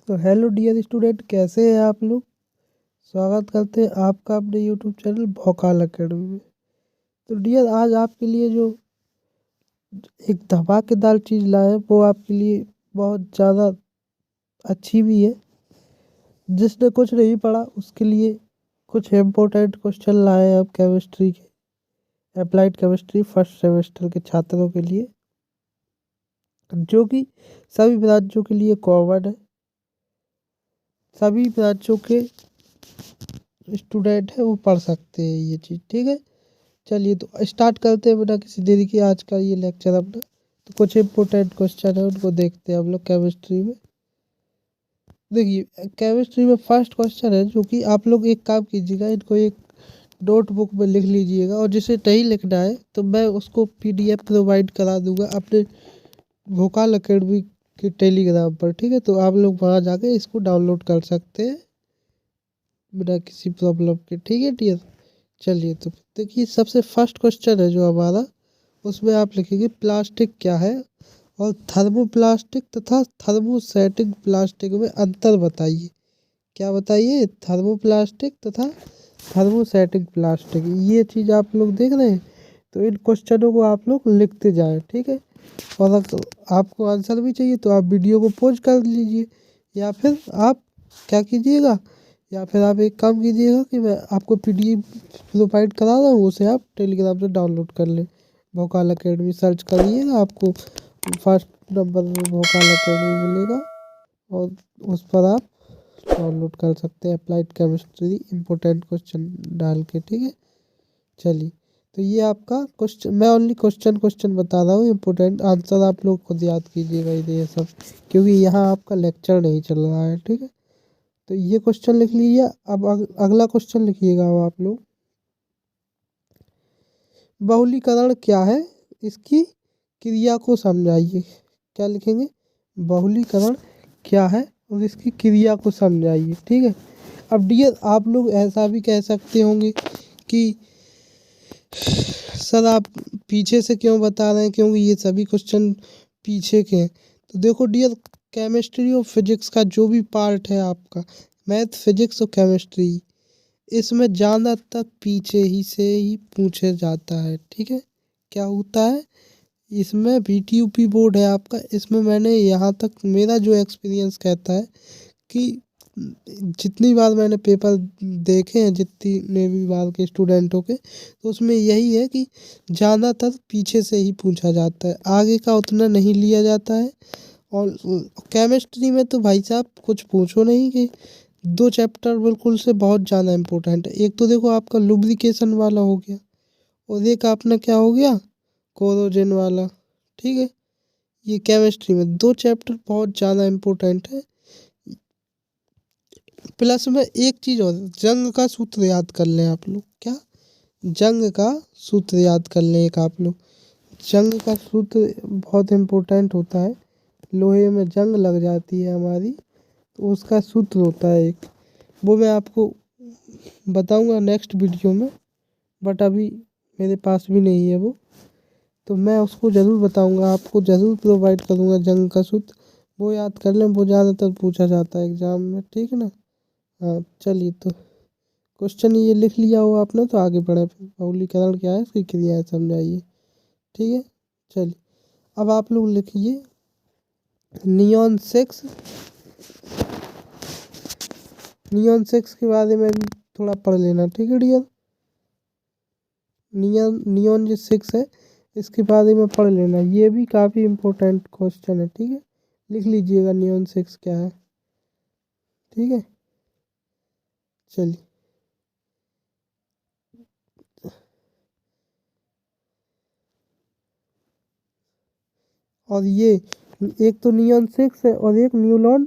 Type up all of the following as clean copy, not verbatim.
तो hello dear student, कैसे हैं आप लोग। स्वागत करते हैं आपका अपने यूट्यूब चैनल भौकाल अकेडमी में। तो डियर, आज आपके लिए जो एक धमाकेदार चीज़ लाए हैं वो आपके लिए बहुत ज़्यादा अच्छी भी है। जिसने कुछ नहीं पढ़ा उसके लिए कुछ इम्पोर्टेंट क्वेश्चन लाए हैं अब केमिस्ट्री के, अप्लाइड केमिस्ट्री फर्स्ट सेमेस्टर के छात्रों के लिए, जो कि सभी ब्रांचों के लिए कॉमन है। सभी ब्रांचों के स्टूडेंट है वो पढ़ सकते हैं ये चीज़, ठीक है। चलिए तो स्टार्ट करते हैं बिना किसी देरी के आज का ये लेक्चर अपना। तो कुछ इम्पोर्टेंट क्वेश्चन है उनको देखते हैं हम लोग केमिस्ट्री में। देखिए, केमिस्ट्री में फर्स्ट क्वेश्चन है जो कि आप लोग एक काम कीजिएगा, इनको एक नोटबुक में लिख लीजिएगा, और जिसे नहीं लिखना है तो मैं उसको पीडीएफ प्रोवाइड करा दूंगा अपने भोकाल अकेडमी के टेलीग्राम पर, ठीक है। तो आप लोग वहाँ जाके इसको डाउनलोड कर सकते हैं बिना किसी प्रॉब्लम के, ठीक है डियर। चलिए तो देखिए, सबसे फर्स्ट क्वेश्चन है जो हमारा, उसमें आप लिखेंगे प्लास्टिक क्या है और थर्मोप्लास्टिक तथा थर्मोसेटिक प्लास्टिक में अंतर बताइए। क्या बताइए? थर्मोप्लास्टिक तथा थर्मोसेटिक प्लास्टिक, ये चीज़ आप लोग देख रहे हैं। तो इन क्वेश्चनों को आप लोग लिखते जाएं, ठीक है। और अगर आपको आंसर भी चाहिए तो आप वीडियो को पॉज कर लीजिए, या फिर आप क्या कीजिएगा, या फिर आप एक काम कीजिएगा कि मैं आपको पीडीएफ प्रोवाइड करा रहा हूँ, उसे आप टेलीग्राम से डाउनलोड कर लें। भोकाल अकेडमी सर्च करिएगा, आपको फर्स्ट नंबर में भोकाल अकेडमी मिलेगा, और उस पर आप डाउनलोड कर सकते हैं अप्लाइड केमिस्ट्री इम्पोर्टेंट क्वेश्चन डाल के, ठीक है। चलिए, तो ये आपका क्वेश्चन, मैं ओनली क्वेश्चन बता रहा हूँ, इम्पोर्टेंट आंसर आप लोग खुद याद कीजिएगा ये सब, क्योंकि यहाँ आपका लेक्चर नहीं चल रहा है, ठीक है। तो ये क्वेश्चन लिख लीजिए। अब अगला क्वेश्चन लिखिएगा अब आप लोग, बहुलीकरण क्या है, इसकी क्रिया को समझाइए। क्या लिखेंगे? बहुलीकरण क्या है और इसकी क्रिया को समझाइए, ठीक है। अब डियर, आप लोग ऐसा भी कह सकते होंगे कि सर आप पीछे से क्यों बता रहे हैं, क्योंकि ये सभी क्वेश्चन पीछे के हैं। तो देखो डियर, केमिस्ट्री और फिजिक्स का जो भी पार्ट है आपका, मैथ फिजिक्स और केमिस्ट्री, इसमें ज़्यादातर पीछे ही से ही पूछे जाता है, ठीक है। क्या होता है इसमें, बीटीयूपी बोर्ड है आपका, इसमें मैंने यहाँ तक मेरा जो एक्सपीरियंस कहता है कि जितनी बार मैंने पेपर देखे हैं, जितने भी बार के स्टूडेंटों के, तो उसमें यही है कि ज़्यादातर पीछे से ही पूछा जाता है, आगे का उतना नहीं लिया जाता है। और केमिस्ट्री में तो भाई साहब कुछ पूछो नहीं, कि दो चैप्टर बिल्कुल से बहुत ज़्यादा इम्पोर्टेंट है। एक तो देखो आपका लुब्रिकेशन वाला हो गया, और एक अपना क्या हो गया, कोरोजन वाला, ठीक है। ये केमिस्ट्री में दो चैप्टर बहुत ज़्यादा इम्पोर्टेंट है। प्लस में एक चीज़ और, जंग का सूत्र याद कर लें आप लोग। क्या? जंग का सूत्र याद कर लें एक आप लोग। जंग का सूत्र बहुत इम्पोर्टेंट होता है, लोहे में जंग लग जाती है हमारी, तो उसका सूत्र होता है एक, वो मैं आपको बताऊंगा नेक्स्ट वीडियो में, बट अभी मेरे पास भी नहीं है वो, तो मैं उसको ज़रूर बताऊंगा, आपको ज़रूर प्रोवाइड करूंगा जंग का सूत्र। वो याद कर लें, वो ज़्यादातर पूछा जाता है एग्ज़ाम में, ठीक है ना। हाँ चलिए, तो क्वेश्चन ये लिख लिया हो आपने, तो आगे बढ़े, फिर बहुलीकरण क्या है, इसकी क्रियाएं समझाइए, ठीक है। चलिए, अब आप लोग लिखिए नियॉन सिक्स। नियॉन सिक्स के बारे में भी थोड़ा पढ़ लेना, ठीक है डियर। नियॉन जो सिक्स है इसके बारे में पढ़ लेना, ये भी काफ़ी इम्पोर्टेंट क्वेश्चन है, ठीक है। लिख लीजिएगा नियॉन सिक्स क्या है, ठीक है। चलिए, और ये एक तो नियॉन सिक्स है और एक न्यूलॉन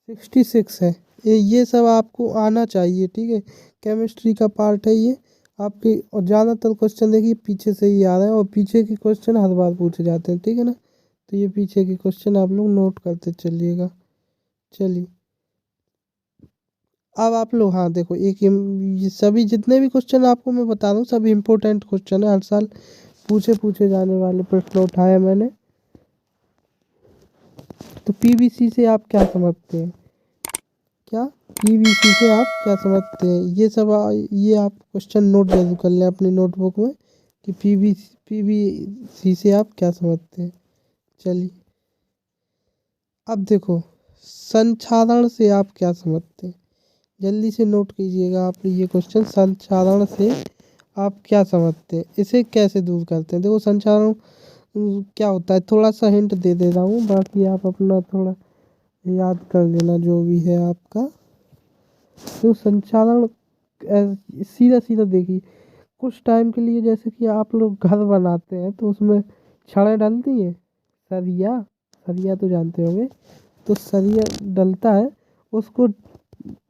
66 है, ये सब आपको आना चाहिए, ठीक है। केमिस्ट्री का पार्ट है ये आपके, और ज़्यादातर क्वेश्चन देखिए पीछे से ही आ रहे हैं, और पीछे के क्वेश्चन हर बार पूछे जाते हैं, ठीक है ना। तो ये पीछे के क्वेश्चन आप लोग नोट करते चलिएगा। चलिए, अब आप लोग, हाँ देखो, एक ये सभी जितने भी क्वेश्चन आपको मैं बता रहा हूँ सभी इम्पोर्टेंट क्वेश्चन है, हर साल पूछे जाने वाले प्रश्न उठाए मैंने। तो पीवीसी से आप क्या समझते हैं? क्या पीवीसी से आप क्या समझते हैं? ये सब ये आप क्वेश्चन नोट जरूर कर लें अपनी नोटबुक में कि पीवीसी से आप क्या समझते हैं। चलिए अब देखो, संक्षारण से आप क्या समझते हैं? जल्दी से नोट कीजिएगा आप ये क्वेश्चन। संक्षारण से आप क्या समझते हैं? इसे कैसे दूर करते हैं? देखो संक्षारण क्या होता है, थोड़ा सा हिंट दे दे रहा हूँ, बाकी आप अपना थोड़ा याद कर लेना जो भी है आपका। तो संचालन सीधा सीधा देखिए, कुछ टाइम के लिए जैसे कि आप लोग घर बनाते हैं तो उसमें छड़ें डलती हैं, सरिया, सरिया तो जानते होंगे। तो सरिया डलता है, उसको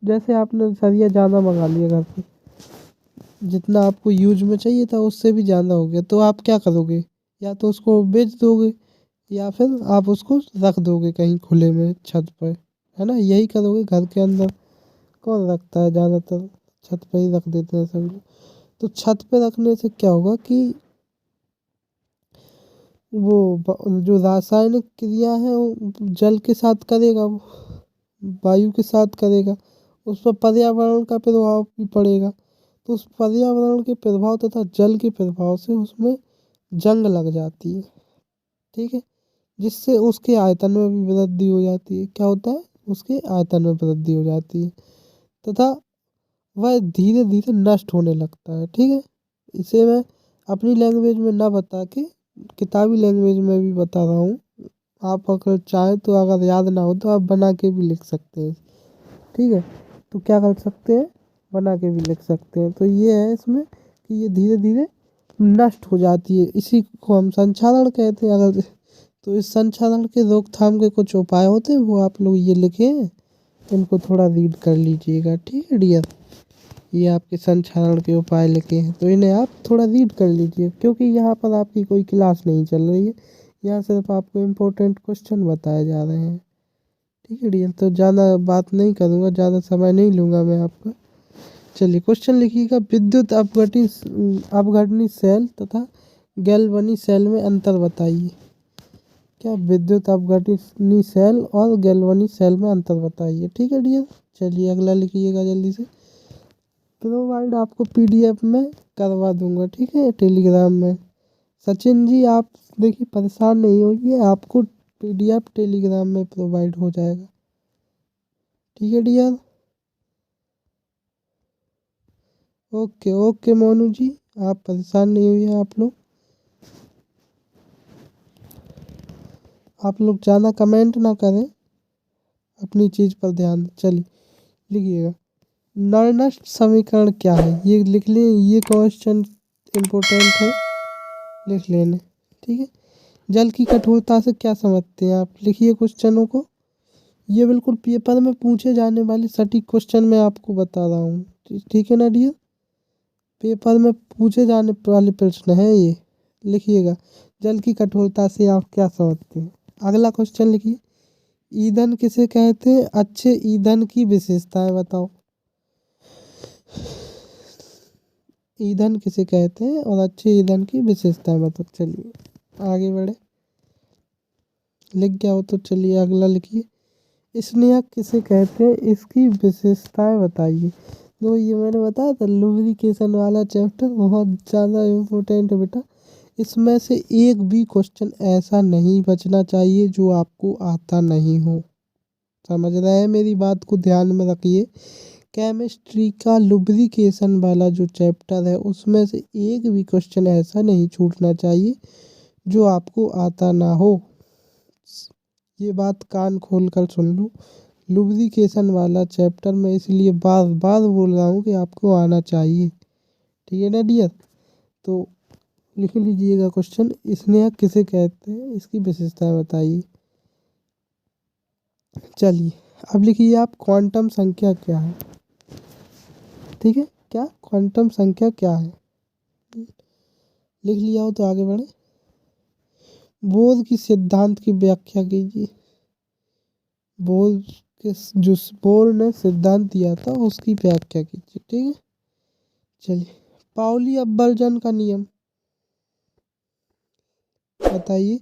जैसे आपने सरिया ज़्यादा मंगा लिया घर पे, जितना आपको यूज में चाहिए था उससे भी ज़्यादा हो गया, तो आप क्या करोगे? या तो उसको बेच दोगे या फिर आप उसको रख दोगे कहीं खुले में छत पर, है ना, यही करोगे। घर के अंदर कौन रखता है? ज़्यादातर छत पे ही रख देते हैं सब लोग। तो छत पे रखने से क्या होगा कि वो जो रासायनिक क्रिया है वो जल के साथ करेगा, वो वायु के साथ करेगा, उस पर पर्यावरण का प्रभाव भी पड़ेगा। तो उस पर्यावरण के प्रभाव तथा जल के प्रभाव से उसमें जंग लग जाती है, ठीक है, जिससे उसके आयतन में भी वृद्धि हो जाती है। क्या होता है? उसके आयतन में वृद्धि हो जाती है तथा वह धीरे धीरे नष्ट होने लगता है, ठीक है। इसे मैं अपनी लैंग्वेज में ना बता के किताबी लैंग्वेज में भी बता रहा हूँ। आप अगर चाहें तो, अगर याद ना हो तो आप बना के भी लिख सकते हैं, ठीक है। तो क्या कर सकते हैं? बना के भी लिख सकते हैं। तो ये है इसमें कि ये धीरे धीरे नष्ट हो जाती है, इसी को हम संक्षारण कहते हैं। अगर तो इस संक्षारण के रोकथाम के कुछ उपाय होते हैं, वो आप लोग ये लिखे हैं, इनको थोड़ा रीड कर लीजिएगा, ठीक है डियर। ये आपके संक्षारण के उपाय लिखे हैं तो इन्हें आप थोड़ा रीड कर लीजिए, क्योंकि यहाँ पर आपकी कोई क्लास नहीं चल रही है, यहाँ सिर्फ आपको इम्पोर्टेंट क्वेश्चन बताए जा रहे हैं, ठीक है डियर। तो ज़्यादा बात नहीं करूँगा, ज़्यादा समय नहीं लूँगा मैं आपका। चलिए क्वेश्चन लिखिएगा, विद्युत अपघटनी सेल तथा गैल्वनी सेल में अंतर बताइए। क्या? विद्युत अपघटनी सेल और गैल्वनी सेल में अंतर बताइए, ठीक है डियर। चलिए अगला लिखिएगा जल्दी से। प्रोवाइड आपको पीडीएफ में करवा दूंगा, ठीक है, टेलीग्राम में। सचिन जी आप देखिए परेशान नहीं होइए, आपको पीडीएफ टेलीग्राम में प्रोवाइड हो जाएगा, ठीक है डियर। ओके ओके मोनू जी, आप परेशान नहीं होइए। आप लोग ज़्यादा कमेंट ना करें, अपनी चीज़ पर ध्यान दें। चलिए लिखिएगा, नॉर्डस्ट समीकरण क्या है? ये लिख लें, ये क्वेश्चन इम्पोर्टेंट है, लिख लेने, ठीक है। जल की कठोरता से क्या समझते हैं आप? लिखिए क्वेश्चनों को, ये बिल्कुल पेपर में पूछे जाने वाले सटीक क्वेश्चन मैं आपको बता रहा हूँ, ठीक है ना डियर। पेपर में पूछे जाने वाले प्रश्न है ये, लिखिएगा। जल की कठोरता से आप क्या समझते हैं? अगला क्वेश्चन लिखिए, ईंधन किसे कहते हैं? अच्छे ईंधन की विशेषताएं बताओ। ईंधन किसे कहते हैं और अच्छे ईंधन की विशेषताएं बताओ। चलिए आगे बढ़े, लिख गया हो तो चलिए अगला लिखिए, स्नेहक किसे कहते हैं? इसकी विशेषताएं बताइए। तो ये मैंने बताया था लुब्रिकेशन वाला चैप्टर बहुत ज़्यादा इम्पोर्टेंट है बेटा, इसमें से एक भी क्वेश्चन ऐसा नहीं बचना चाहिए जो आपको आता नहीं हो, समझ रहे हैं? मेरी बात को ध्यान में रखिए। केमिस्ट्री का लुब्रिकेशन वाला जो चैप्टर है उसमें से एक भी क्वेश्चन ऐसा नहीं छूटना चाहिए जो आपको आता ना हो। ये बात कान खोल कर सुन लो, लुब्रिकेशन वाला चैप्टर में इसलिए बार बार बोल रहा हूँ कि आपको आना चाहिए, ठीक है ना डियर। तो लिख लीजिएगा क्वेश्चन, स्नेहक किसे कहते हैं? इसकी विशेषताएं बताइए। चलिए अब लिखिए आप, क्वांटम संख्या क्या है? ठीक है, क्या क्वांटम संख्या क्या है? लिख लिया हो तो आगे बढ़े। बोर की सिद्धांत की व्याख्या कीजिए। बोर के जो बोर ने सिद्धांत दिया था उसकी व्याख्या कीजिए, ठीक है। चलिए, पाउली अपवर्जन का नियम बताइए।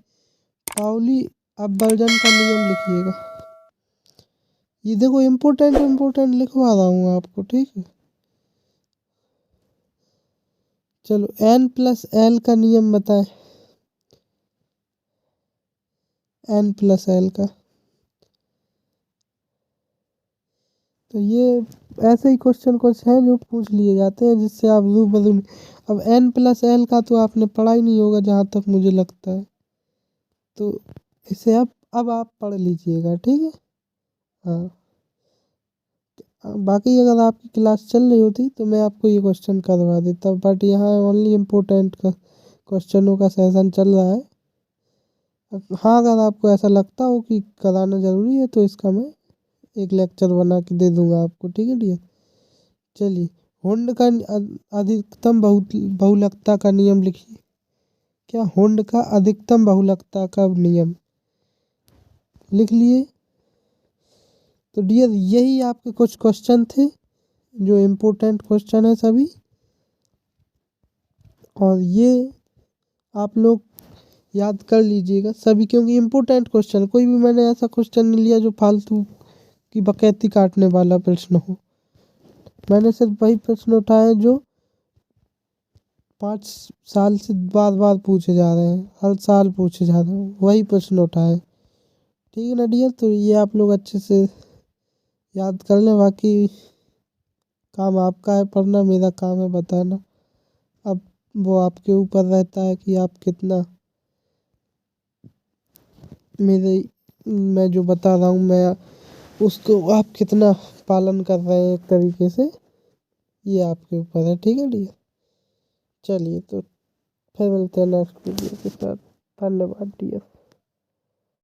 पाउली अपवर्जन का नियम लिखिएगा, ये देखो इम्पोर्टेंट इम्पोर्टेंट लिखवा रहा हूँ आपको, ठीक है। चलो n+l का नियम बताएं, n+l का। तो ये ऐसे ही क्वेश्चन कुछ हैं जो पूछ लिए जाते हैं जिससे आप रूबरू। अब n+l का तो आपने पढ़ा ही नहीं होगा जहाँ तक मुझे लगता है, तो इसे अब आप पढ़ लीजिएगा, ठीक है। हाँ, बाकी अगर आपकी क्लास चल रही होती तो मैं आपको ये क्वेश्चन करवा देता, बट यहाँ ओनली इम्पोर्टेंट का क्वेश्चनों का सेशन चल रहा है। हाँ, अगर आपको ऐसा लगता हो कि कराना ज़रूरी है तो इसका मैं एक लेक्चर बना के दे दूंगा आपको, ठीक है डियर। चलिए, हुंड का अधिकतम बहुलकता का नियम लिखिए। क्या? हुंड का अधिकतम बहुलकता का नियम लिख लिए। तो डियर यही आपके कुछ क्वेश्चन थे जो इम्पोर्टेंट क्वेश्चन है सभी, और ये आप लोग याद कर लीजिएगा सभी, क्योंकि इम्पोर्टेंट क्वेश्चन, कोई भी मैंने ऐसा क्वेश्चन नहीं लिया जो फालतू की बकैती काटने वाला प्रश्न हो। मैंने सिर्फ वही प्रश्न उठाए जो 5 साल से बार बार पूछे जा रहे हैं, हर साल पूछे जा रहे हैं, वही प्रश्न उठाए, ठीक है ना डियर। तो ये आप लोग अच्छे से याद कर लें, बाकी काम आपका है पढ़ना, मेरा काम है बताना। अब वो आपके ऊपर रहता है कि आप कितना मैं जो बता रहा हूँ मैं उसको आप कितना पालन कर रहे हैं एक तरीके से, ये आपके ऊपर है, ठीक है डियर। चलिए, तो फिर मिलते हैं नेक्स्ट वीडियो के साथ। धन्यवाद डियर।